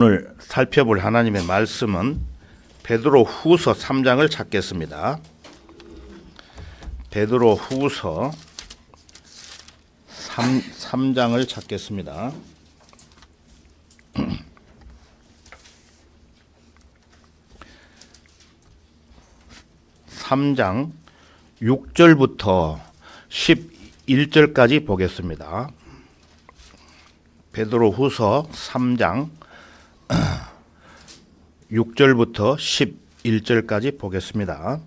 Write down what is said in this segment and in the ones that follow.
오늘 살펴볼 하나님의 말씀은 베드로 후서 3장을 찾겠습니다. 베드로 후서 3장을 찾겠습니다. 3장 6절부터 11절까지 보겠습니다. 베드로 후서 3장 6절부터 11절까지 보겠습니다.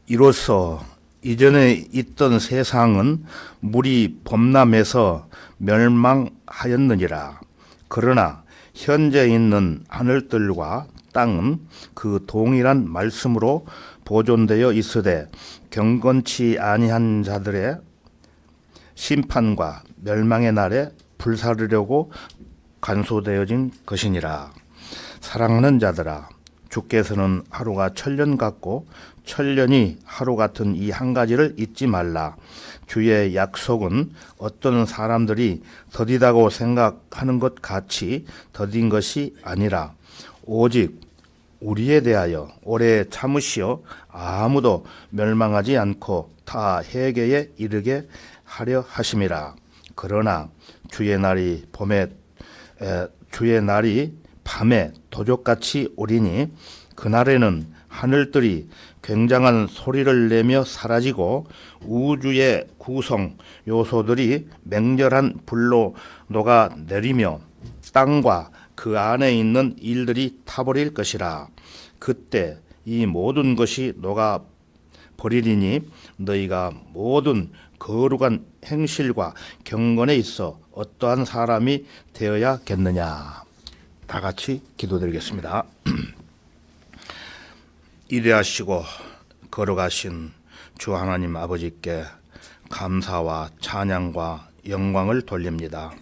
이로써 이전에 있던 세상은 물이 범람해서 멸망하였느니라. 그러나 현재 있는 하늘들과 땅은 그 동일한 말씀으로 보존되어 있으되 경건치 아니한 자들의 심판과 멸망의 날에 불사르려고 간소되어진 것이니라. 사랑하는 자들아, 주께서는 하루가 천년 같고 천년이 하루 같은 이 한 가지를 잊지 말라. 주의 약속은 어떤 사람들이 더디다고 생각하는 것 같이 더딘 것이 아니라 오직 우리에 대하여 오래 참으시어 아무도 멸망하지 않고 다 회개에 이르게 하려 하심이라. 그러나 주의 날이 밤에 도적같이 오리니 그날에는 하늘들이 굉장한 소리를 내며 사라지고 우주의 구성 요소들이 맹렬한 불로 녹아내리며 땅과 그 안에 있는 일들이 타버릴 것이라. 그때 이 모든 것이 녹아버리리니 너희가 모든 거룩한 행실과 경건에 있어 어떠한 사람이 되어야겠느냐. 다 같이 기도드리겠습니다. 이대하시고 거룩하신 주 하나님 아버지께 감사와 찬양과 영광을 돌립니다.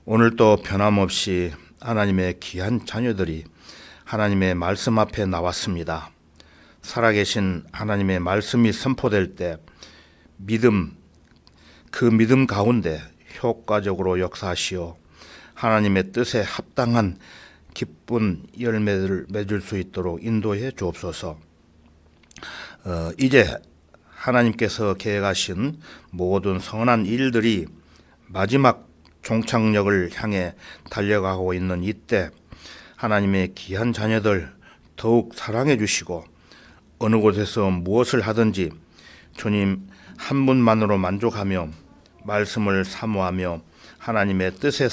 오늘도 변함없이 하나님의 귀한 자녀들이 하나님의 말씀 앞에 나왔습니다. 살아계신 하나님의 말씀이 선포될 때 그 믿음 가운데 효과적으로 역사하시어 하나님의 뜻에 합당한 기쁜 열매를 맺을 수 있도록 인도해 주옵소서. 이제 하나님께서 계획하신 모든 선한 일들이 마지막 종착역을 향해 달려가고 있는 이때 하나님의 귀한 자녀들 더욱 사랑해 주시고 어느 곳에서 무엇을 하든지 주님 한 분만으로 만족하며 말씀을 사모하며 하나님의 뜻에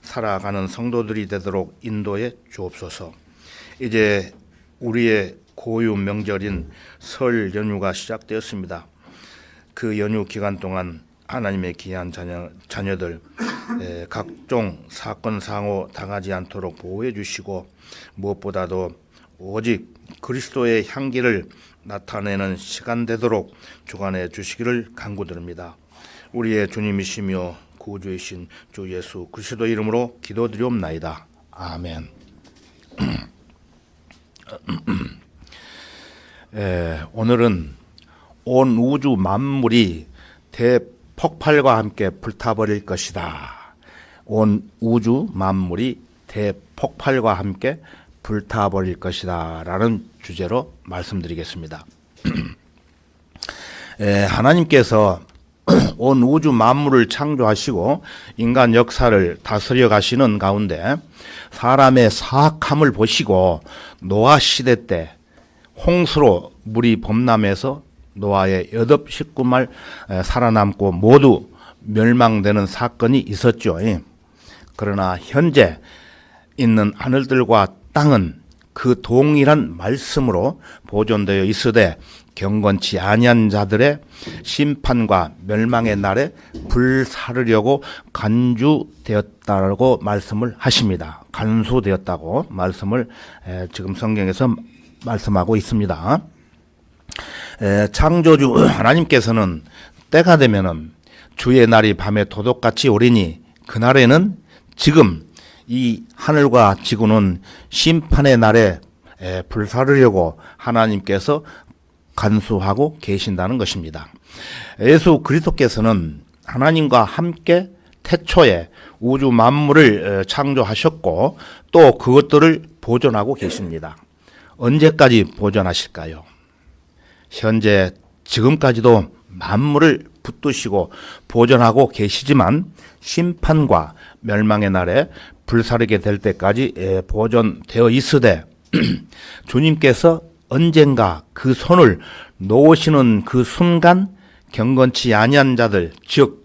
살아가는 성도들이 되도록 인도해 주옵소서. 이제 우리의 고유 명절인 설 연휴가 시작되었습니다. 그 연휴 기간 동안 하나님의 귀한 자녀들 각종 사건 상호 당하지 않도록 보호해 주시고 무엇보다도 오직 그리스도의 향기를 나타내는 시간 되도록 주관해 주시기를 간구드립니다. 우리의 주님이시며 구주이신 주 예수 그리스도 이름으로 기도드리옵나이다. 아멘. 오늘은 온 우주 만물이 대폭발과 함께 불타버릴 것이다. 온 우주 만물이 대폭발과 함께 불타버릴 것이다 라는 주제로 말씀드리겠습니다. 하나님께서 온 우주 만물을 창조하시고 인간 역사를 다스려 가시는 가운데 사람의 사악함을 보시고 노아 시대 때 홍수로 물이 범람해서 노아의 8 식구만 살아남고 모두 멸망되는 사건이 있었죠. 그러나 현재 있는 하늘들과 땅은 그 동일한 말씀으로 보존되어 있으되 경건치 아니한 자들의 심판과 멸망의 날에 불사르려고 간주되었다고 말씀을 하십니다. 간수되었다고 말씀을 지금 성경에서 말씀하고 있습니다. 창조주 하나님께서는 때가 되면은 주의 날이 밤에 도둑같이 오리니 그날에는 지금 이 하늘과 지구는 심판의 날에 불사르려고 하나님께서 간수하고 계신다는 것입니다. 예수 그리스도께서는 하나님과 함께 태초에 우주 만물을 창조하셨고 또 그것들을 보존하고 계십니다. 언제까지 보존하실까요? 현재 지금까지도 만물을 붙드시고 보존하고 계시지만 심판과 멸망의 날에 불사르게 될 때까지 보존되어 있으되 주님께서 언젠가 그 손을 놓으시는 그 순간 경건치 아니한 자들, 즉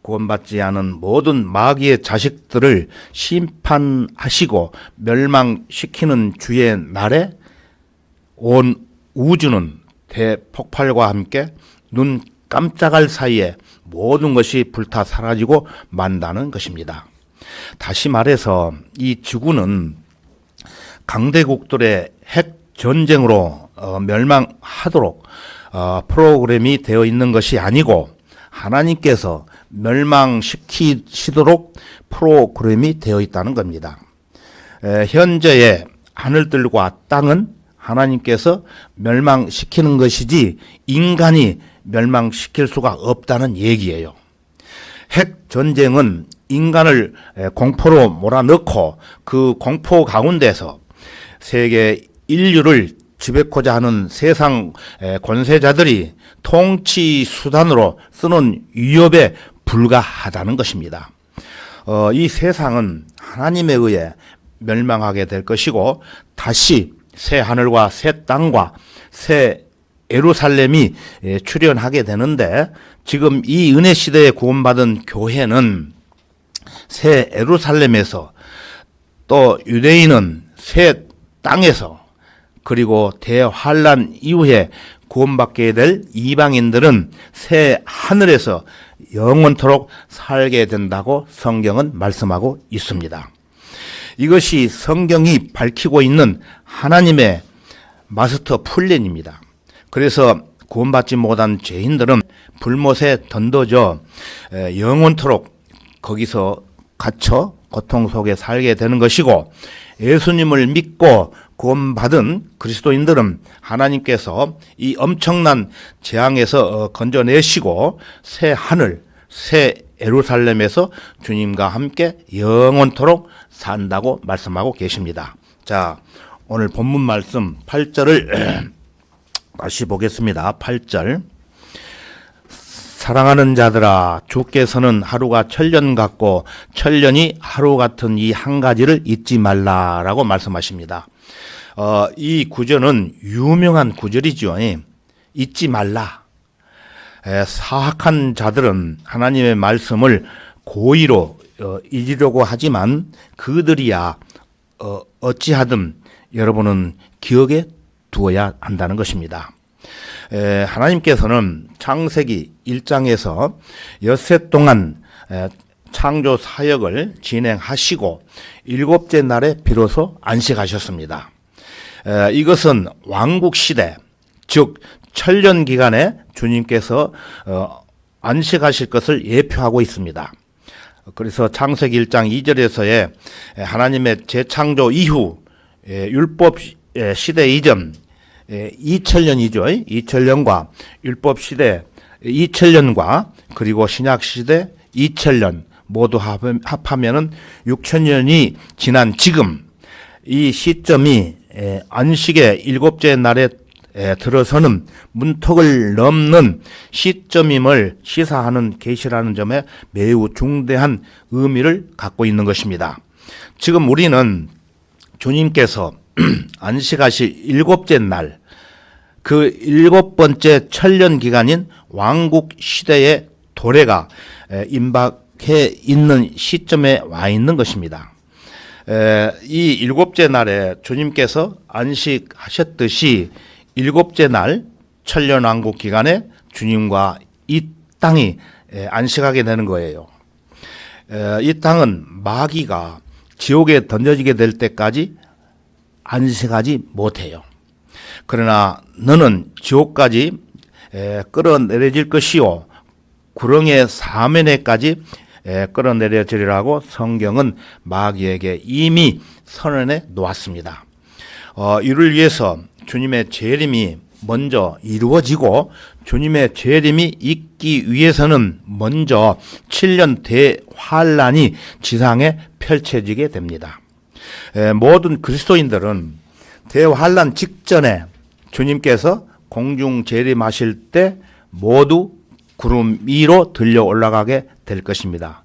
구원받지 않은 모든 마귀의 자식들을 심판하시고 멸망시키는 주의 날에 온 우주는 대폭발과 함께 눈 깜짝할 사이에 모든 것이 불타 사라지고 만다는 것입니다. 다시 말해서 이 지구는 강대국들의 핵 전쟁으로 멸망하도록 프로그램이 되어 있는 것이 아니고 하나님께서 멸망시키시도록 프로그램이 되어 있다는 겁니다. 현재의 하늘들과 땅은 하나님께서 멸망시키는 것이지 인간이 멸망시킬 수가 없다는 얘기예요. 핵 전쟁은 인간을 공포로 몰아넣고 그 공포 가운데서 세계 인류를 지배코자 하는 세상 권세자들이 통치 수단으로 쓰는 위협에 불과하다는 것입니다. 이 세상은 하나님에 의해 멸망하게 될 것이고 다시 새 하늘과 새 땅과 새 예루살렘이 출현하게 되는데 지금 이 은혜 시대에 구원받은 교회는 새 예루살렘에서 또 유대인은 새 땅에서 그리고 대환란 이후에 구원받게 될 이방인들은 새 하늘에서 영원토록 살게 된다고 성경은 말씀하고 있습니다. 이것이 성경이 밝히고 있는 하나님의 마스터 플랜입니다. 그래서 구원받지 못한 죄인들은 불못에 던져져 영원토록 거기서 갇혀 고통 속에 살게 되는 것이고 예수님을 믿고 구원받은 그리스도인들은 하나님께서 이 엄청난 재앙에서 건져내시고 새 하늘, 새 예루살렘에서 주님과 함께 영원토록 산다고 말씀하고 계십니다. 자, 오늘 본문 말씀 8절을 다시 보겠습니다. 8절. 사랑하는 자들아, 주께서는 하루가 천년 같고 천년이 하루 같은 이 한 가지를 잊지 말라라고 말씀하십니다. 이 구절은 유명한 구절이죠. 잊지 말라. 사악한 자들은 하나님의 말씀을 고의로 잊으려고 하지만 그들이야 어찌하든 여러분은 기억에 두어야 한다는 것입니다. 하나님께서는 창세기 1장에서 엿새 동안 창조 사역을 진행하시고 일곱째 날에 비로소 안식하셨습니다. 이것은 왕국시대, 즉 천년 기간에 주님께서 안식하실 것을 예표하고 있습니다. 그래서 창세기 1장 2절에서의 하나님의 재창조 이후 율법 시대 이전 2000년이죠. 2000년과 율법 시대 2000년과 그리고 신약 시대 2000년 모두 합하면은 6000년이 지난 지금 이 시점이 안식의 일곱째 날에 들어서는 문턱을 넘는 시점임을 시사하는 계시라는 점에 매우 중대한 의미를 갖고 있는 것입니다. 지금 우리는 주님께서 안식하실 일곱째 날, 그 일곱 번째 천년 기간인 왕국 시대의 도래가 임박해 있는 시점에 와 있는 것입니다. 이 일곱째 날에 주님께서 안식하셨듯이 일곱째 날 천년 왕국 기간에 주님과 이 땅이 안식하게 되는 거예요. 이 땅은 마귀가 지옥에 던져지게 될 때까지 안식하지 못해요. 그러나 너는 지옥까지 끌어내려질 것이요 구렁의 사면에까지 끌어내려지리라고 성경은 마귀에게 이미 선언해 놓았습니다. 이를 위해서 주님의 재림이 먼저 이루어지고 주님의 재림이 있기 위해서는 먼저 7년 대환란이 지상에 펼쳐지게 됩니다. 모든 그리스도인들은 대환란 직전에 주님께서 공중 재림하실 때 모두 구름 위로 들려 올라가게 될 것입니다.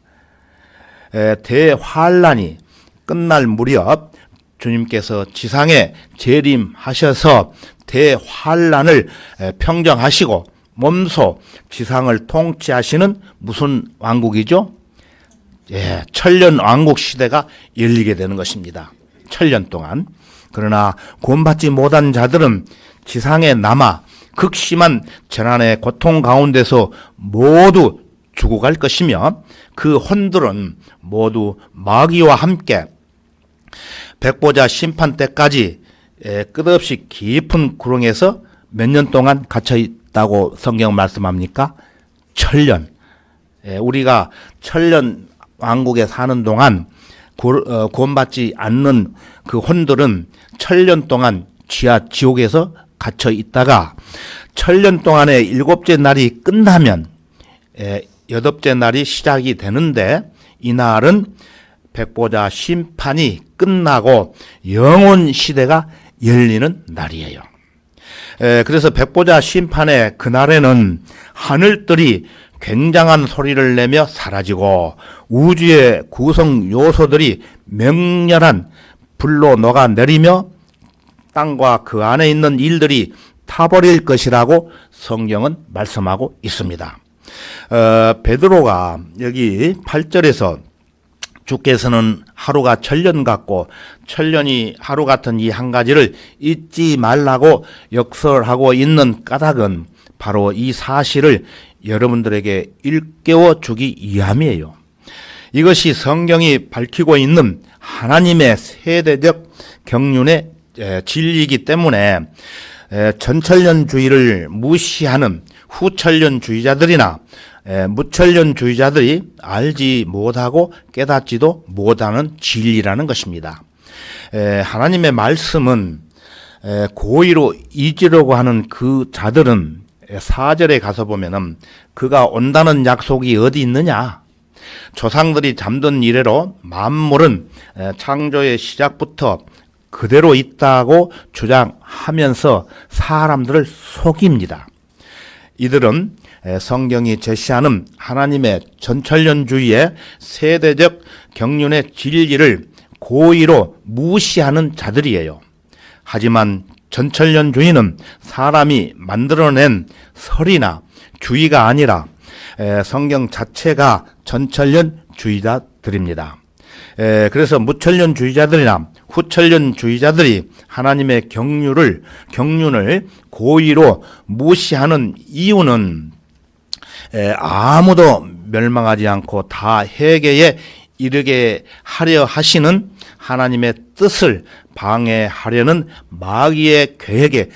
대환란이 끝날 무렵 주님께서 지상에 재림하셔서 대환란을 평정하시고 몸소 지상을 통치하시는 무슨 왕국이죠? 천년 왕국 시대가 열리게 되는 것입니다. 천년 동안. 그러나 구원받지 못한 자들은 지상에 남아 극심한 재난의 고통 가운데서 모두 죽어갈 것이며 그 혼들은 모두 마귀와 함께 백보자 심판 때까지 끝없이 깊은 구렁에서 몇 년 동안 갇혀 있다고 성경 말씀합니까? 천년. 우리가 천년 왕국에 사는 동안 구원받지 않는 그 혼들은 천년 동안 지하 지옥에서 갇혀 있다가 천년 동안의 일곱째 날이 끝나면 여덟째 날이 시작이 되는데 이날은 백보자 심판이 끝나고 영원 시대가 열리는 날이에요. 그래서 백보자 심판의 그날에는 하늘들이 굉장한 소리를 내며 사라지고 우주의 구성 요소들이 맹렬한 불로 녹아내리며 땅과 그 안에 있는 일들이 타버릴 것이라고 성경은 말씀하고 있습니다. 베드로가 여기 8절에서 주께서는 하루가 천년 같고 천년이 하루 같은 이 한 가지를 잊지 말라고 역설하고 있는 까닭은 바로 이 사실을 여러분들에게 일깨워 주기 위함이에요. 이것이 성경이 밝히고 있는 하나님의 세대적 경륜의 진리이기 때문에 전천년주의를 무시하는 후천년주의자들이나 무천년주의자들이 알지 못하고 깨닫지도 못하는 진리라는 것입니다. 하나님의 말씀은 고의로 잊으려고 하는 그 자들은 4절에 가서 보면은 그가 온다는 약속이 어디 있느냐? 조상들이 잠든 이래로 만물은 창조의 시작부터 그대로 있다고 주장하면서 사람들을 속입니다. 이들은 성경이 제시하는 하나님의 전천년주의의 세대적 경륜의 진리를 고의로 무시하는 자들이에요. 하지만 전천년주의는 사람이 만들어낸 설이나 주의가 아니라 성경 자체가 전천년주의자들입니다. 그래서 무천년주의자들이나 후천년주의자들이 하나님의 경륜을 고의로 무시하는 이유는 아무도 멸망하지 않고 다 회개에 이르게 하려 하시는 하나님의 뜻을 방해하려는 마귀의 계획에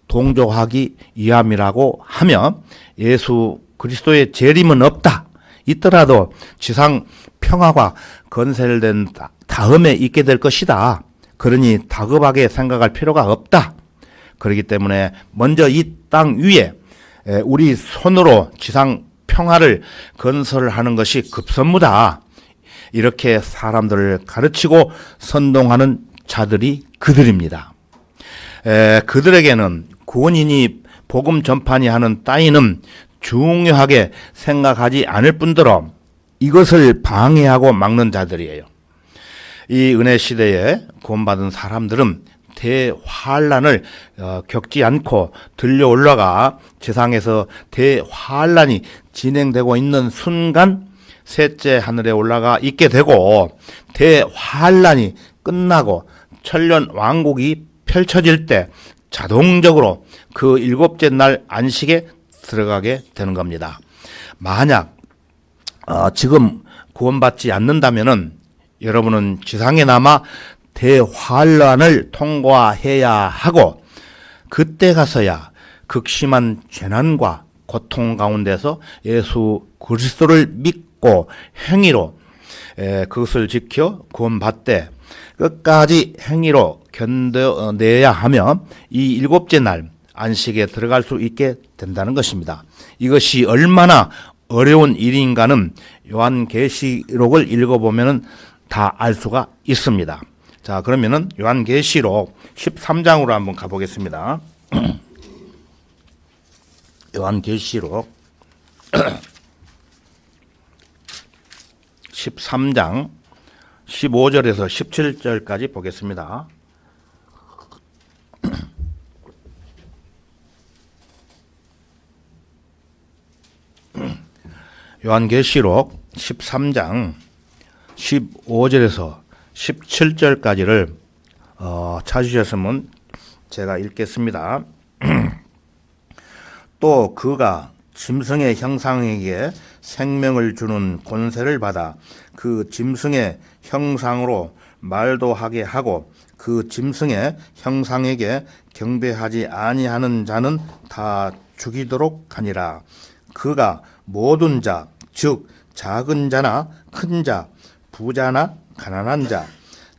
동조하기 위함이라고 하며 예수 그리스도의 재림은 없다. 있더라도 지상 평화가 건설된 다음에 있게 될 것이다. 그러니 다급하게 생각할 필요가 없다. 그렇기 때문에 먼저 이 땅 위에 우리 손으로 지상 평화를 건설하는 것이 급선무다. 이렇게 사람들을 가르치고 선동하는 자들이 그들입니다. 그들에게는 구원인이 복음 전파니 하는 따위는 중요하게 생각하지 않을 뿐더러 이것을 방해하고 막는 자들이에요. 이 은혜 시대에 구원받은 사람들은 대환란을 겪지 않고 들려 올라가 지상에서 대환란이 진행되고 있는 순간 셋째 하늘에 올라가 있게 되고 대환란이 끝나고 천년 왕국이 펼쳐질 때 자동적으로 그 일곱째 날 안식에 들어가게 되는 겁니다. 만약 지금 구원받지 않는다면은 여러분은 지상에 남아 대환란을 통과해야 하고 그때 가서야 극심한 재난과 고통 가운데서 예수 그리스도를 믿고 행위로 그것을 지켜 구원받되 끝까지 행위로 견뎌내야 하며 이 일곱째 날 안식에 들어갈 수 있게 된다는 것입니다. 이것이 얼마나 어려운 일인가는 요한계시록을 읽어보면 다 알 수가 있습니다. 자, 그러면은 요한계시록 13장으로 한번 가보겠습니다. 요한계시록 13장 15절에서 17절까지 보겠습니다. 요한계시록 13장 15절에서 17절까지를 찾으셨으면 제가 읽겠습니다. 또 그가 짐승의 형상에게 생명을 주는 권세를 받아 그 짐승의 형상으로 말도 하게 하고 그 짐승의 형상에게 경배하지 아니하는 자는 다 죽이도록 하니라. 그가 모든 자, 즉 작은 자나 큰 자, 부자나 가난한 자,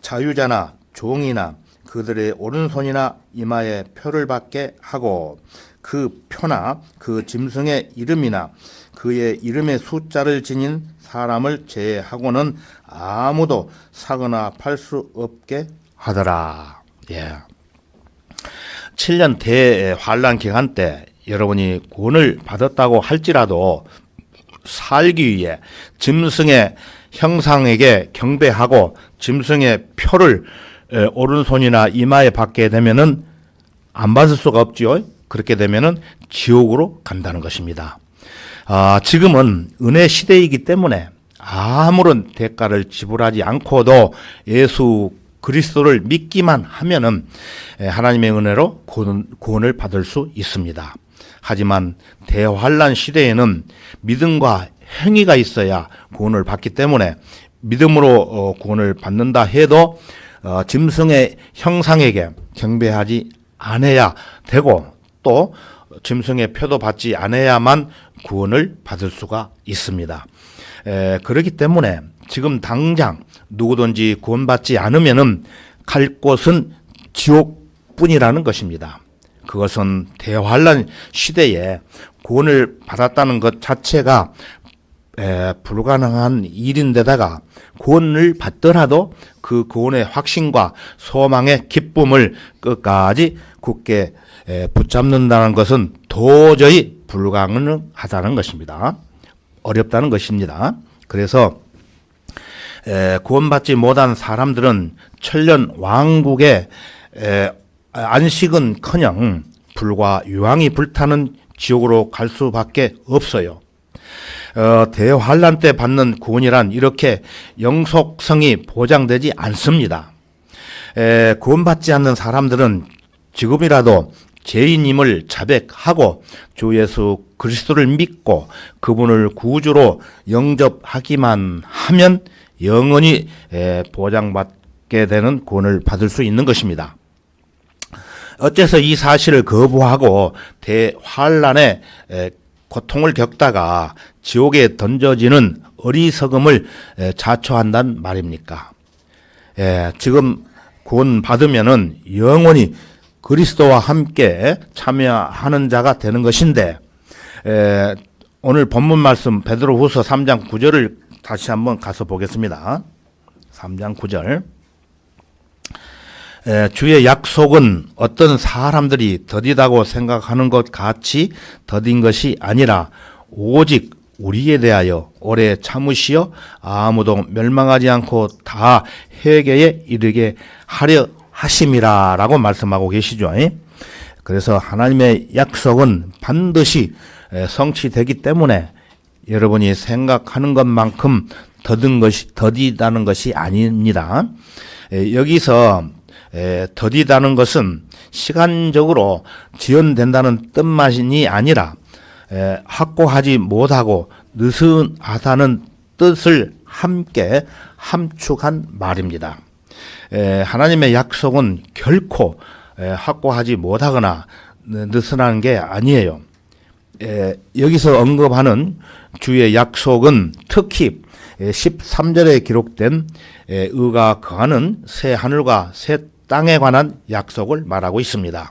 자유자나 종이나 그들의 오른손이나 이마에 표를 받게 하고 그 표나 그 짐승의 이름이나 그의 이름의 숫자를 지닌 사람을 제하고는 아무도 사거나 팔 수 없게 하더라. 예. 7년 대환란 기간 때 여러분이 구원을 받았다고 할지라도 살기 위해 짐승의 형상에게 경배하고 짐승의 표를 오른손이나 이마에 받게 되면은 안 받을 수가 없지요. 그렇게 되면은 지옥으로 간다는 것입니다. 지금은 은혜 시대이기 때문에 아무런 대가를 지불하지 않고도 예수 그리스도를 믿기만 하면은 하나님의 은혜로 구원을 받을 수 있습니다. 하지만 대환란 시대에는 믿음과 행위가 있어야 구원을 받기 때문에 믿음으로 구원을 받는다 해도 짐승의 형상에게 경배하지 않아야 되고 또 짐승의 표도 받지 않아야만 구원을 받을 수가 있습니다. 그렇기 때문에 지금 당장 누구든지 구원받지 않으면은 갈 곳은 지옥뿐이라는 것입니다. 그것은 대환란 시대에 구원을 받았다는 것 자체가 불가능한 일인데다가 구원을 받더라도 그 구원의 확신과 소망의 기쁨을 끝까지 굳게 붙잡는다는 것은 도저히 불가능하다는 것입니다. 어렵다는 것입니다. 그래서 구원받지 못한 사람들은 천년 왕국의 안식은커녕 불과 유황이 불타는 지옥으로 갈 수밖에 없어요. 대환란 때 받는 구원이란 이렇게 영속성이 보장되지 않습니다. 구원받지 않는 사람들은 지금이라도 죄인임을 자백하고 주 예수 그리스도를 믿고 그분을 구주로 영접하기만 하면 영원히 보장받게 되는 구원을 받을 수 있는 것입니다. 어째서 이 사실을 거부하고 대환란의 고통을 겪다가 지옥에 던져지는 어리석음을 자초한단 말입니까? 지금 구원 받으면은 영원히 그리스도와 함께 참여하는 자가 되는 것인데 오늘 본문 말씀 베드로후서 3장 9절을 다시 한번 가서 보겠습니다. 3장 9절. 주의 약속은 어떤 사람들이 더디다고 생각하는 것 같이 더딘 것이 아니라 오직 우리에 대하여 오래 참으시어 아무도 멸망하지 않고 다 회개에 이르게 하려 하심이라 라고 말씀하고 계시죠. 그래서 하나님의 약속은 반드시 성취되기 때문에 여러분이 생각하는 것만큼 더디다는 것이 아닙니다. 여기서 더디다는 것은 시간적으로 지연된다는 뜻만이 아니라 확고하지 못하고 느슨하다는 뜻을 함께 함축한 말입니다. 하나님의 약속은 결코 확고하지 못하거나 느슨한 게 아니에요. 여기서 언급하는 주의 약속은 특히 13절에 기록된 의가 거하는 새 하늘과 새 땅에 관한 약속을 말하고 있습니다.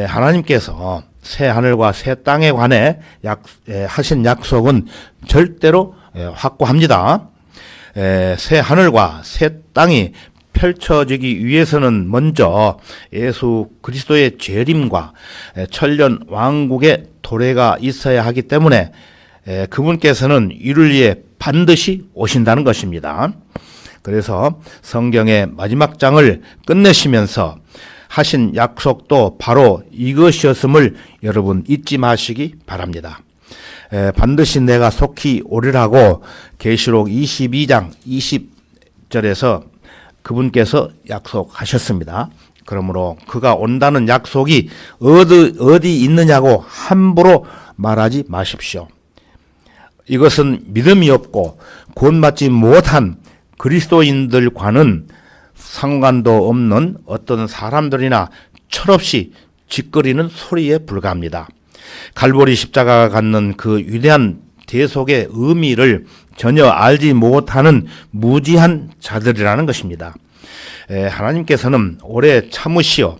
하나님께서 새 하늘과 새 땅에 관해 하신 약속은 절대로 확고합니다. 새 하늘과 새 땅이 펼쳐지기 위해서는 먼저 예수 그리스도의 재림과 천년 왕국의 도래가 있어야 하기 때문에 그분께서는 이를 위해 반드시 오신다는 것입니다. 그래서 성경의 마지막 장을 끝내시면서 하신 약속도 바로 이것이었음을 여러분 잊지 마시기 바랍니다. 반드시 내가 속히 오리라고 계시록 22장 20절에서 그분께서 약속하셨습니다. 그러므로 그가 온다는 약속이 어디 있느냐고 함부로 말하지 마십시오. 이것은 믿음이 없고 구원받지 못한 그리스도인들과는 상관도 없는 어떤 사람들이나 철없이 짓거리는 소리에 불과합니다. 갈보리 십자가가 갖는 그 위대한 대속의 의미를 전혀 알지 못하는 무지한 자들이라는 것입니다. 하나님께서는 오래 참으시어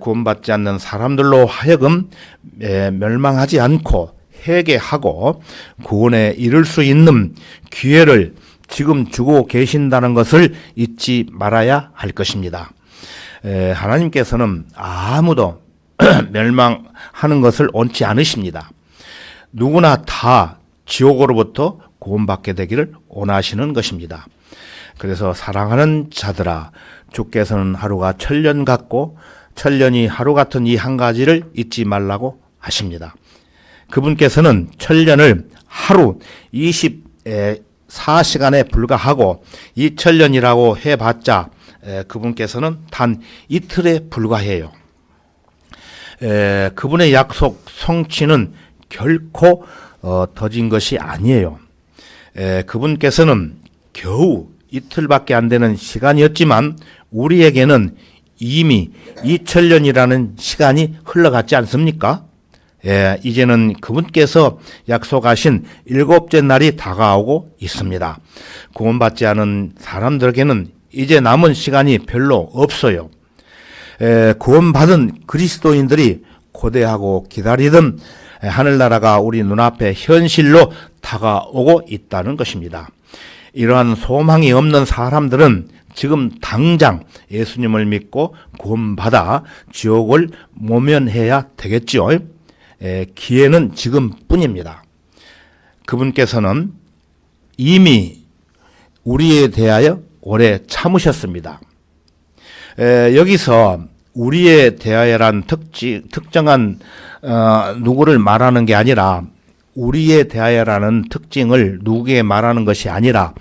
구원받지 않는 사람들로 하여금 멸망하지 않고 회개하고 구원에 이를 수 있는 기회를 지금 주고 계신다는 것을 잊지 말아야 할 것입니다. 하나님께서는 아무도 멸망하는 것을 원치 않으십니다. 누구나 다 지옥으로부터 구원받게 되기를 원하시는 것입니다. 그래서 사랑하는 자들아, 주께서는 하루가 천년 같고 천년이 하루 같은 이 한 가지를 잊지 말라고 하십니다. 그분께서는 천년을 하루 24시간에 불과하고 이 천년이라고 해봤자 그분께서는 단 이틀에 불과해요. 그분의 약속 성취는 결코 더딘 것이 아니에요. 그분께서는 겨우 이틀밖에 안 되는 시간이었지만 우리에게는 이미 2000년이라는 시간이 흘러갔지 않습니까? 이제는 그분께서 약속하신 일곱째 날이 다가오고 있습니다. 구원받지 않은 사람들에게는 이제 남은 시간이 별로 없어요. 구원받은 그리스도인들이 고대하고 기다리던 하늘나라가 우리 눈앞에 현실로 다가오고 있다는 것입니다. 이러한 소망이 없는 사람들은 지금 당장 예수님을 믿고 구원받아 지옥을 모면해야 되겠지요. 기회는 지금뿐입니다. 그분께서는 이미 우리에 대하여 오래 참으셨습니다. 여기서 우리에 대하여란 특정한 누구를 말하는 게 아니라 우리에 대하여라는 특징을 누구에게 말하는 것이 아니라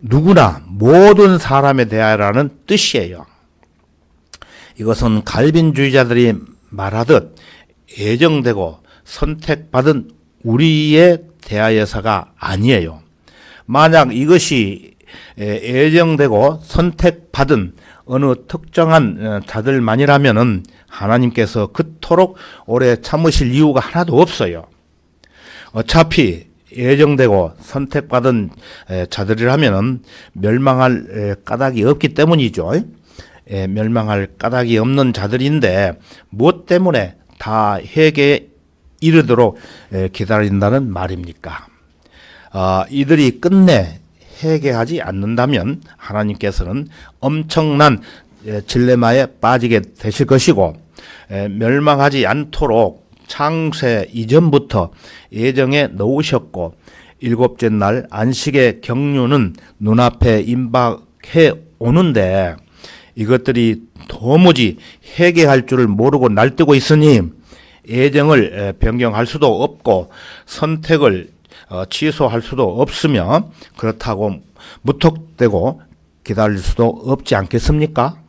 누구나 모든 사람에 대하여라는 뜻이에요. 이것은 갈빈주의자들이 말하듯 예정되고 선택받은 우리에 대하여서가 아니에요. 만약 이것이 예정되고 선택받은 어느 특정한 자들만이라면은 하나님께서 그토록 오래 참으실 이유가 하나도 없어요. 어차피 예정되고 선택받은 자들이라면은 멸망할 까닭이 없기 때문이죠. 멸망할 까닭이 없는 자들인데 무엇 때문에 다 회개에 이르도록 기다린다는 말입니까? 이들이 끝내 회개하지 않는다면 하나님께서는 엄청난 딜레마에 빠지게 되실 것이고 멸망하지 않도록 창세 이전부터 예정에 넣으셨고 일곱째 날 안식의 경륜은 눈앞에 임박해 오는데 이것들이 도무지 회개할 줄을 모르고 날뛰고 있으니 예정을 변경할 수도 없고 선택을 취소할 수도 없으며 그렇다고 무턱대고 기다릴 수도 없지 않겠습니까?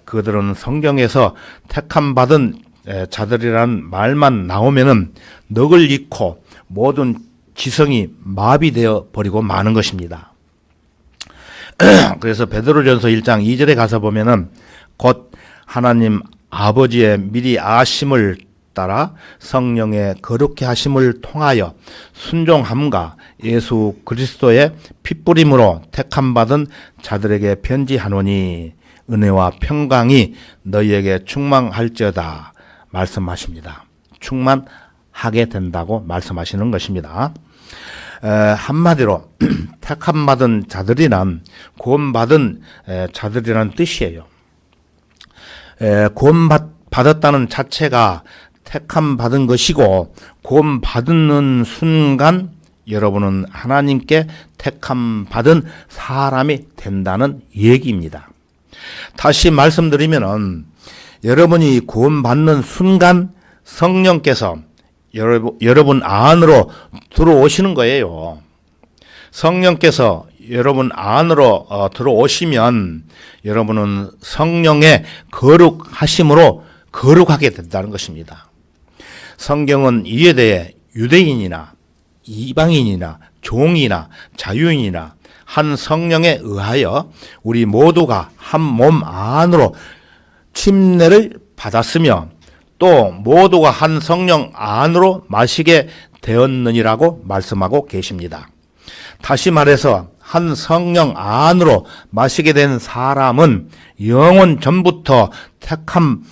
그들은 성경에서 택함 받은 자들이라는 말만 나오면은 넋을 잃고 모든 지성이 마비되어 버리고 마는 것입니다. 그래서 베드로전서 1장 2절에 가서 보면은 곧 하나님 아버지의 미리 아심을 따라 성령의 거룩케 하심을 통하여 순종함과 예수 그리스도의 핏부림으로 택함 받은 자들에게 편지하노니 은혜와 평강이 너희에게 충만할지어다 말씀하십니다. 충만하게 된다고 말씀하시는 것입니다. 한마디로 택함 받은 자들이란 구원받은 자들이란 뜻이에요. 구원받았다는 자체가 택함 받은 것이고, 구원받는 순간 여러분은 하나님께 택함 받은 사람이 된다는 얘기입니다. 다시 말씀드리면은 여러분이 구원받는 순간 성령께서 여러분 안으로 들어오시는 거예요. 성령께서 여러분 안으로 들어오시면 여러분은 성령의 거룩하심으로 거룩하게 된다는 것입니다. 성경은 이에 대해 유대인이나 이방인이나 종이나 자유인이나 한 성령에 의하여 우리 모두가 한 몸 안으로 침례를 받았으며 또 모두가 한 성령 안으로 마시게 되었느니라고 말씀하고 계십니다. 다시 말해서 한 성령 안으로 마시게 된 사람은 영원 전부터 택함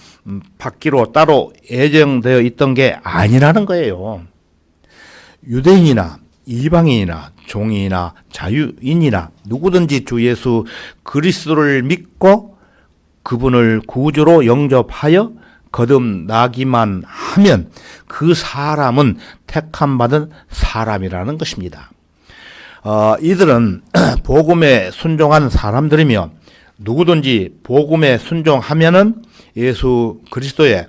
받기로 따로 예정되어 있던 게 아니라는 거예요. 유대인이나 이방인이나 종이나 자유인이나 누구든지 주 예수 그리스도를 믿고 그분을 구주로 영접하여 거듭나기만 하면 그 사람은 택함 받은 사람이라는 것입니다. 이들은 복음에 순종한 사람들이며 누구든지 복음에 순종하면은 예수 그리스도의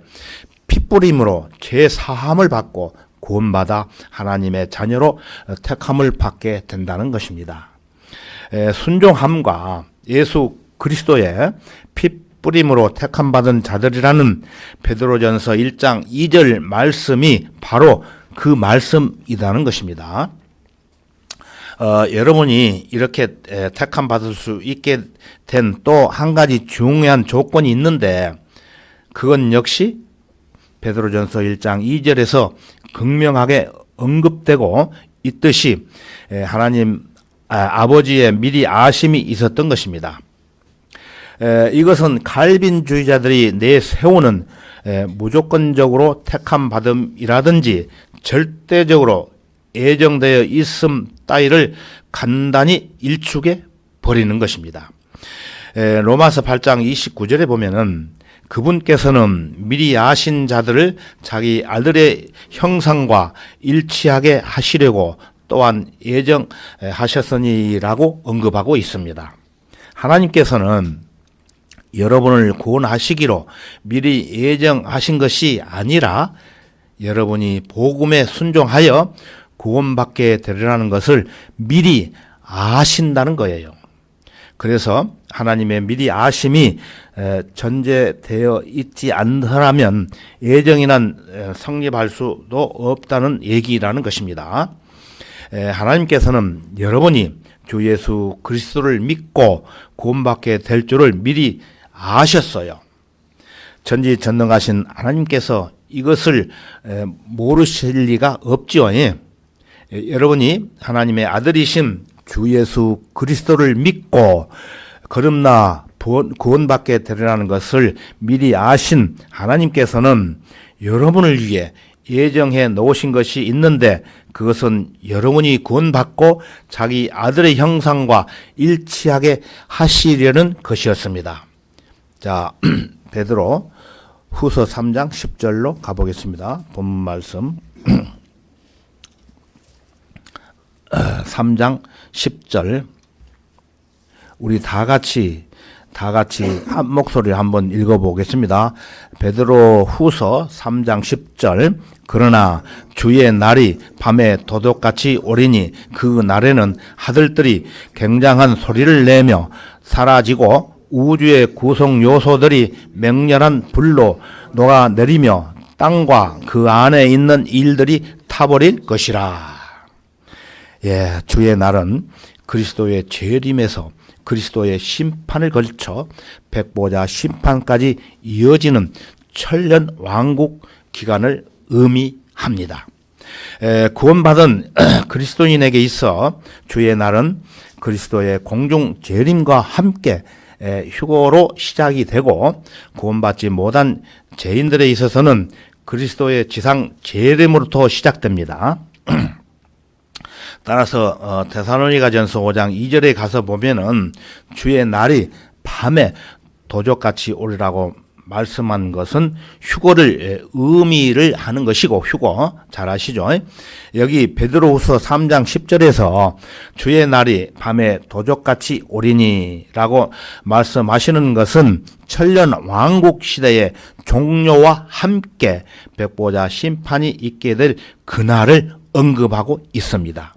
핏부림으로 죄 사함을 받고 구원받아 하나님의 자녀로 택함을 받게 된다는 것입니다. 순종함과 예수 그리스도의 핏부림으로 택함 받은 자들이라는 베드로전서 1장 2절 말씀이 바로 그 말씀이라는 것입니다. 여러분이 이렇게 택함 받을 수 있게 된 또 한 가지 중요한 조건이 있는데, 그건 역시 베드로전서 1장 2절에서 극명하게 언급되고 있듯이 하나님 아버지의 미리 아심이 있었던 것입니다. 이것은 칼빈주의자들이 내세우는 무조건적으로 택함 받음이라든지 절대적으로 예정되어 있음 따위를 간단히 일축해 버리는 것입니다. 로마서 8장 29절에 보면은 그분께서는 미리 아신 자들을 자기 아들의 형상과 일치하게 하시려고 또한 예정하셨으니라고 언급하고 있습니다. 하나님께서는 여러분을 구원하시기로 미리 예정하신 것이 아니라 여러분이 복음에 순종하여 구원받게 되리라는 것을 미리 아신다는 거예요. 그래서 하나님의 미리 아심이 전제되어 있지 않더라면 예정이란 성립할 수도 없다는 얘기라는 것입니다. 하나님께서는 여러분이 주 예수 그리스도를 믿고 구원받게 될 줄을 미리 아셨어요. 전지전능하신 하나님께서 이것을 모르실 리가 없지요. 여러분이 하나님의 아들이신 주 예수 그리스도를 믿고 거듭나 구원받게 되리라는 것을 미리 아신 하나님께서는 여러분을 위해 예정해 놓으신 것이 있는데, 그것은 여러분이 구원받고 자기 아들의 형상과 일치하게 하시려는 것이었습니다. 자, 베드로 후서 3장 10절로 가보겠습니다. 본문 말씀 3장 10절 우리 다 같이 한 목소리로 한번 읽어보겠습니다. 베드로 후서 3장 10절 그러나 주의 날이 밤에 도둑같이 오리니 그 날에는 하들들이 굉장한 소리를 내며 사라지고 우주의 구성 요소들이 맹렬한 불로 녹아내리며 땅과 그 안에 있는 일들이 타버릴 것이라. 주의 날은 그리스도의 재림에서 그리스도의 심판을 걸쳐 백보자 심판까지 이어지는 천년 왕국 기간을 의미합니다. 구원받은 그리스도인에게 있어 주의 날은 그리스도의 공중 재림과 함께 휴거로 시작이 되고, 구원받지 못한 죄인들에 있어서는 그리스도의 지상 재림으로부터 시작됩니다. 따라서 데살로니가전서 5장 2절에 가서 보면은 주의 날이 밤에 도적같이 오리라고 말씀한 것은 휴거를 의미를 하는 것이고, 휴거 잘 아시죠? 여기 베드로후서 3장 10절에서 주의 날이 밤에 도적같이 오리니라고 말씀하시는 것은 천년 왕국 시대의 종료와 함께 백보자 심판이 있게 될 그날을 언급하고 있습니다.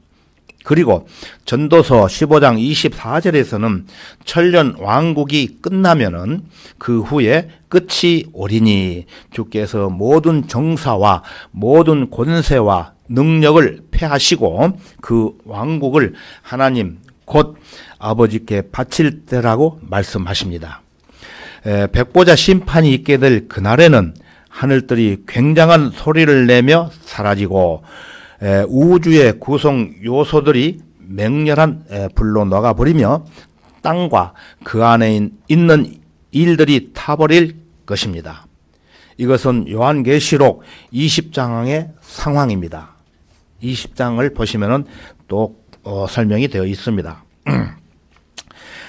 그리고 전도서 15장 24절에서는 천년 왕국이 끝나면은 그 후에 끝이 오리니 주께서 모든 정사와 모든 권세와 능력을 폐하시고 그 왕국을 하나님 곧 아버지께 바칠 때라고 말씀하십니다. 백보자 심판이 있게 될 그날에는 하늘들이 굉장한 소리를 내며 사라지고 우주의 구성 요소들이 맹렬한 불로 녹아버리며 땅과 그 안에 있는 일들이 타버릴 것입니다. 이것은 요한계시록 20장의 상황입니다. 20장을 보시면은 또 설명이 되어 있습니다.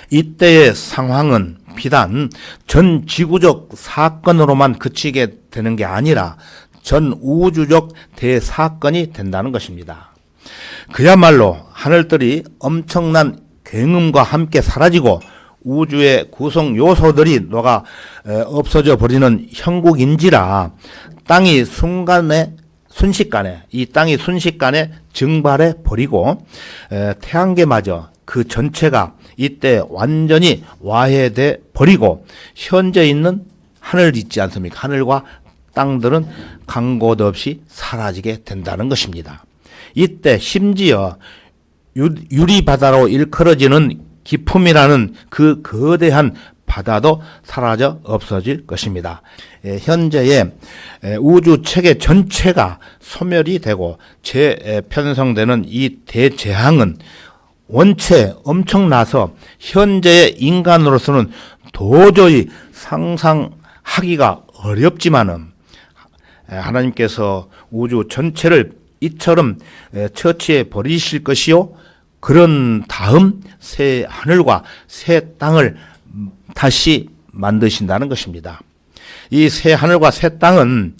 이때의 상황은 비단 전 지구적 사건으로만 그치게 되는 게 아니라 전 우주적 대사건이 된다는 것입니다. 그야말로 하늘들이 엄청난 굉음과 함께 사라지고 우주의 구성 요소들이 녹아 없어져 버리는 형국인지라 땅이 순식간에 증발해 버리고 태양계마저 그 전체가 이때 완전히 와해돼 버리고 현재 있는 하늘 있지 않습니까? 하늘과 땅들은 간 곳 없이 사라지게 된다는 것입니다. 이때 심지어 유리바다로 일컬어지는 기품이라는 그 거대한 바다도 사라져 없어질 것입니다. 현재의 우주 체계 전체가 소멸이 되고 재편성되는 이 대재앙은 원체 엄청나서 현재의 인간으로서는 도저히 상상하기가 어렵지만은 하나님께서 우주 전체를 이처럼 처치해 버리실 것이요, 그런 다음 새 하늘과 새 땅을 다시 만드신다는 것입니다. 이 새 하늘과 새 땅은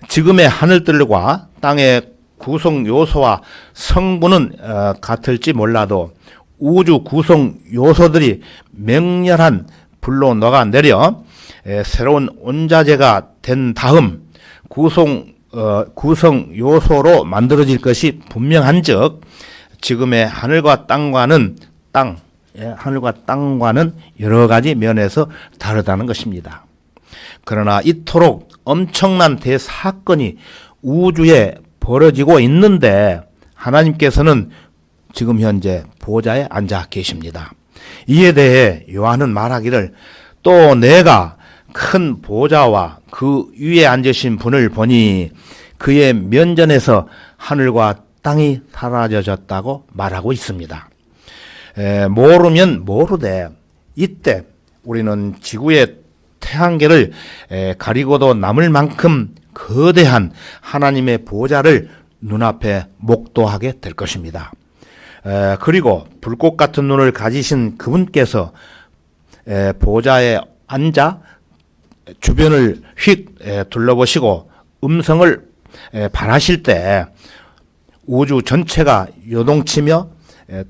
지금의 하늘들과 땅의 구성 요소와 성분은 같을지 몰라도 우주 구성 요소들이 맹렬한 불로 녹아내려 새로운 원자재가 된 다음 구성 요소로 만들어질 것이 분명한즉 지금의 하늘과 땅과는 여러 가지 면에서 다르다는 것입니다. 그러나 이토록 엄청난 대사건이 우주에 벌어지고 있는데 하나님께서는 지금 현재 보좌에 앉아 계십니다. 이에 대해 요한은 말하기를, 또 내가 큰 보좌와 그 위에 앉으신 분을 보니 그의 면전에서 하늘과 땅이 사라져졌다고 말하고 있습니다. 모르면 모르되 이때 우리는 지구의 태양계를 가리고도 남을 만큼 거대한 하나님의 보좌를 눈앞에 목도하게 될 것입니다. 그리고 불꽃 같은 눈을 가지신 그분께서 보좌에 앉아 주변을 휙 둘러보시고 음성을 발하실 때 우주 전체가 요동치며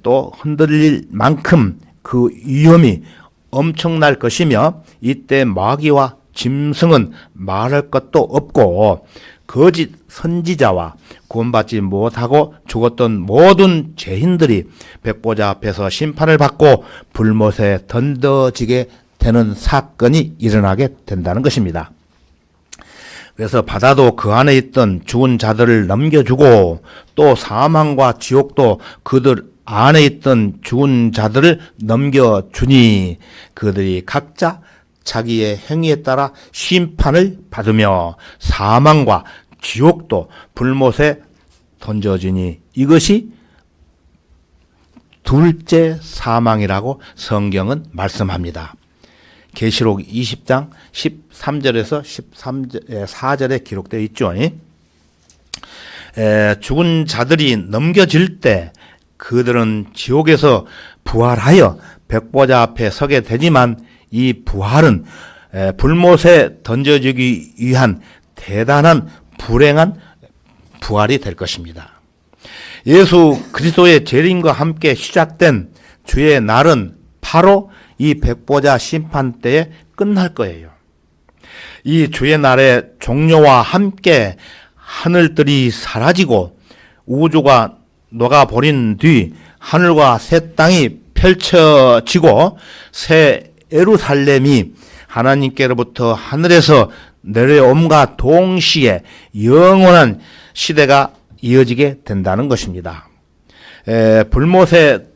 또 흔들릴 만큼 그 위험이 엄청날 것이며 이때 마귀와 짐승은 말할 것도 없고 거짓 선지자와 구원받지 못하고 죽었던 모든 죄인들이 백보자 앞에서 심판을 받고 불못에 던져지게 되는 사건이 일어나게 된다는 것입니다. 그래서 바다도 그 안에 있던 죽은 자들을 넘겨주고 또 사망과 지옥도 그들 안에 있던 죽은 자들을 넘겨주니 그들이 각자 자기의 행위에 따라 심판을 받으며 사망과 지옥도 불못에 던져지니 이것이 둘째 사망이라고 성경은 말씀합니다. 계시록 20장 13절에서 14절에 기록되어 있죠. 죽은 자들이 넘겨질 때 그들은 지옥에서 부활하여 백보자 앞에 서게 되지만 이 부활은 불못에 던져지기 위한 대단한 불행한 부활이 될 것입니다. 예수 그리스도의 재림과 함께 시작된 주의 날은 바로 이 백보자 심판 때에 끝날 거예요. 이 주의 날의 종료와 함께 하늘들이 사라지고 우주가 녹아버린 뒤 하늘과 새 땅이 펼쳐지고 새 예루살렘이 하나님께로부터 하늘에서 내려옴과 동시에 영원한 시대가 이어지게 된다는 것입니다. 불못에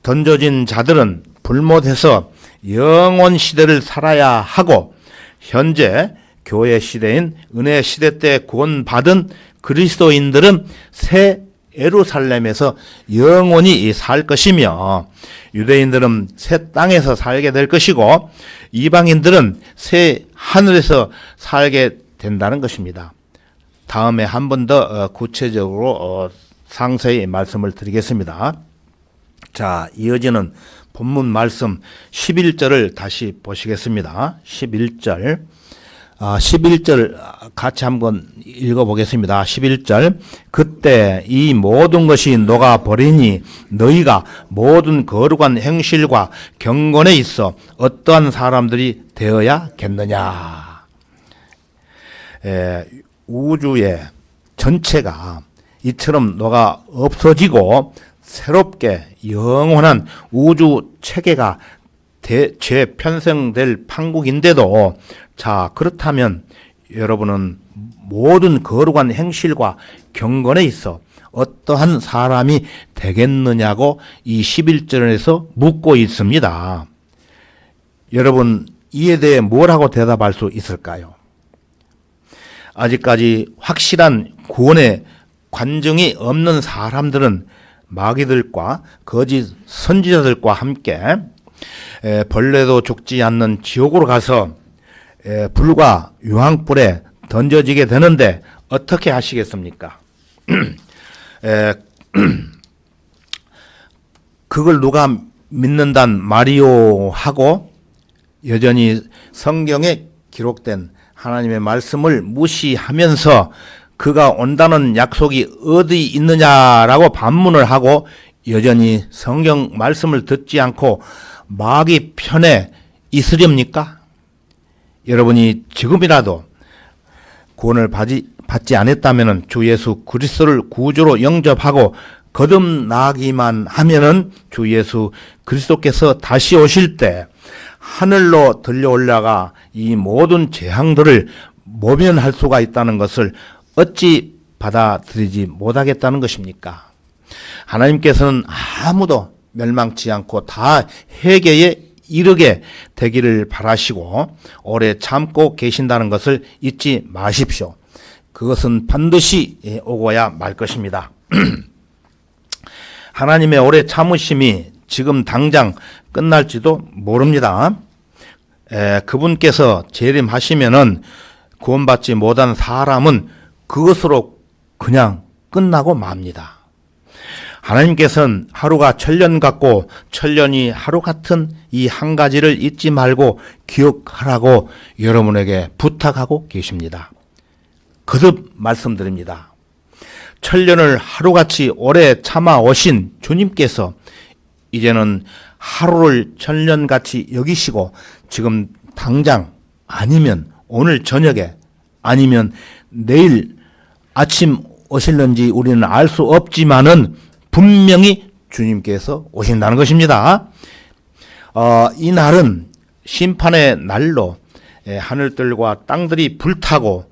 던져진 자들은 불못에서 영원 시대를 살아야 하고 현재 교회 시대인 은혜 시대 때 구원받은 그리스도인들은 새 예루살렘에서 영원히 살 것이며 유대인들은 새 땅에서 살게 될 것이고 이방인들은 새 하늘에서 살게 된다는 것입니다. 다음에 한 번 더 구체적으로 상세히 말씀을 드리겠습니다. 자, 이어지는 본문 말씀 11절을 다시 보시겠습니다. 11절. 11절 같이 한번 읽어보겠습니다. 11절. 그때 이 모든 것이 녹아버리니 너희가 모든 거룩한 행실과 경건에 있어 어떠한 사람들이 되어야겠느냐. 우주의 전체가 이처럼 녹아 없어지고 새롭게 영원한 우주 체계가 재편성될 판국인데도 자, 그렇다면 여러분은 모든 거룩한 행실과 경건에 있어 어떠한 사람이 되겠느냐고 이 11절에서 묻고 있습니다. 여러분, 이에 대해 뭐라고 대답할 수 있을까요? 아직까지 확실한 구원의 관증이 없는 사람들은 마귀들과 거짓 선지자들과 함께 벌레도 죽지 않는 지옥으로 가서 불과 유황불에 던져지게 되는데 어떻게 하시겠습니까? 그걸 누가 믿는단 말이요 하고 여전히 성경에 기록된 하나님의 말씀을 무시하면서 그가 온다는 약속이 어디 있느냐라고 반문을 하고 여전히 성경 말씀을 듣지 않고 마귀 편에 있으렵니까? 여러분이 지금이라도 구원을 받지 않았다면 주 예수 그리스도를 구주로 영접하고 거듭나기만 하면은 주 예수 그리스도께서 다시 오실 때 하늘로 들려 올라가 이 모든 재앙들을 모면할 수가 있다는 것을 어찌 받아들이지 못하겠다는 것입니까? 하나님께서는 아무도 멸망치 않고 다 회개에 이르게 되기를 바라시고 오래 참고 계신다는 것을 잊지 마십시오. 그것은 반드시 오고야 말 것입니다. 하나님의 오래 참으심이 지금 당장 끝날지도 모릅니다. 그분께서 재림하시면은 구원받지 못한 사람은 그것으로 그냥 끝나고 맙니다. 하나님께서는 하루가 천년 같고 천년이 하루 같은 이 한 가지를 잊지 말고 기억하라고 여러분에게 부탁하고 계십니다. 거듭 말씀드립니다. 천년을 하루같이 오래 참아 오신 주님께서 이제는 하루를 천년같이 여기시고 지금 당장 아니면 오늘 저녁에 아니면 내일 아침 오실는지 우리는 알 수 없지만은 분명히 주님께서 오신다는 것입니다. 이 날은 심판의 날로 하늘들과 땅들이 불타고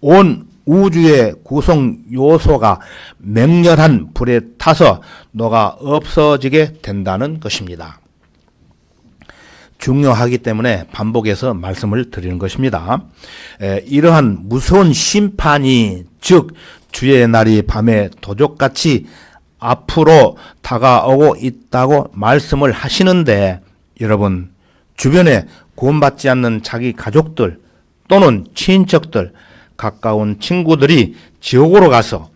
온 우주의 구성 요소가 맹렬한 불에 타서 녹아 없어지게 된다는 것입니다. 중요하기 때문에 반복해서 말씀을 드리는 것입니다. 이러한 무서운 심판이 즉 주의 날이 밤에 도적같이 앞으로 다가오고 있다고 말씀을 하시는데 여러분 주변에 구원받지 않는 자기 가족들 또는 친척들, 가까운 친구들이 지옥으로 가서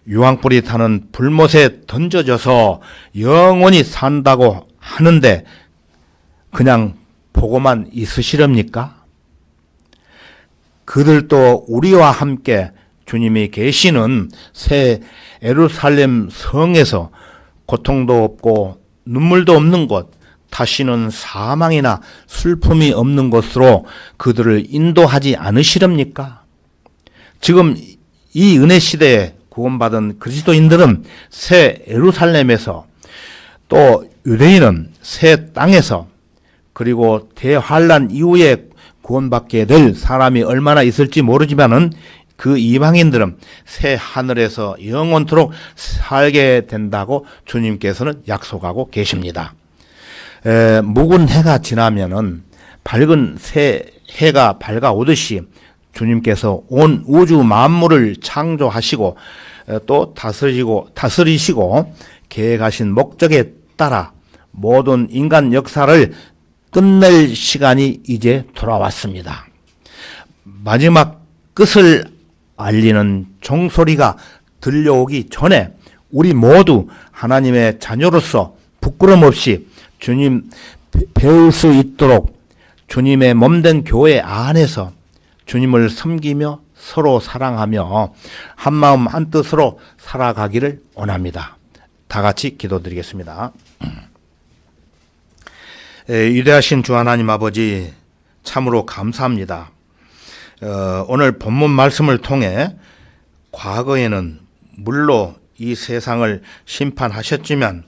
유황불이 타는 불못에 던져져서 영원히 산다고 하는데 그냥 보고만 있으시렵니까? 그들도 우리와 함께 주님이 계시는 새 예루살렘 성에서 고통도 없고 눈물도 없는 곳, 다시는 사망이나 슬픔이 없는 곳으로 그들을 인도하지 않으시렵니까? 지금 이 은혜 시대에 구원받은 그리스도인들은 새 예루살렘에서 또 유대인은 새 땅에서 그리고 대환란 이후에 구원받게 될 사람이 얼마나 있을지 모르지만은 그 이방인들은 새 하늘에서 영원토록 살게 된다고 주님께서는 약속하고 계십니다. 묵은 해가 지나면은 밝은 새 해가 밝아오듯이 주님께서 온 우주 만물을 창조하시고 또 다스리시고 계획하신 목적에 따라 모든 인간 역사를 끝낼 시간이 이제 돌아왔습니다. 마지막 끝을 알리는 종소리가 들려오기 전에 우리 모두 하나님의 자녀로서 부끄럼 없이 주님 배울 수 있도록 주님의 몸된 교회 안에서 주님을 섬기며 서로 사랑하며 한마음 한뜻으로 살아가기를 원합니다. 다 같이 기도드리겠습니다. 위대하신 주 하나님 아버지, 참으로 감사합니다. 오늘 본문 말씀을 통해 과거에는 물로 이 세상을 심판하셨지만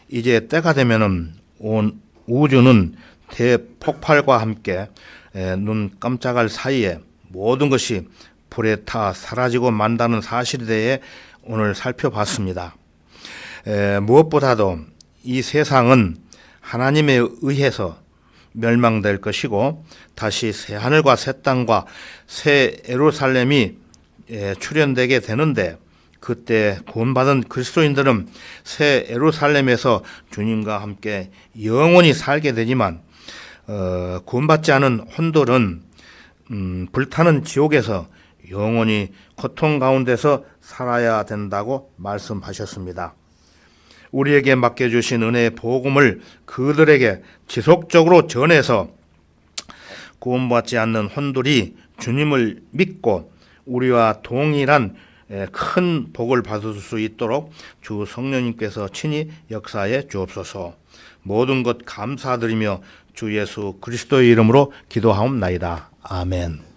이제 때가 되면은 온 우주는 대폭발과 함께 눈 깜짝할 사이에 모든 것이 불에 타 사라지고 만다는 사실에 대해 오늘 살펴봤습니다. 무엇보다도 이 세상은 하나님에 의해서 멸망될 것이고 다시 새 하늘과 새 땅과 새 예루살렘이 출현되게 되는데 그때 구원받은 그리스도인들은 새 예루살렘에서 주님과 함께 영원히 살게 되지만 구원받지 않은 혼들은 불타는 지옥에서 영원히 고통 가운데서 살아야 된다고 말씀하셨습니다. 우리에게 맡겨주신 은혜의 복음을 그들에게 지속적으로 전해서 구원받지 않는 혼들이 주님을 믿고 우리와 동일한 큰 복을 받을 수 있도록 주 성령님께서 친히 역사해 주옵소서. 모든 것 감사드리며 주 예수 그리스도의 이름으로 기도하옵나이다. 아멘.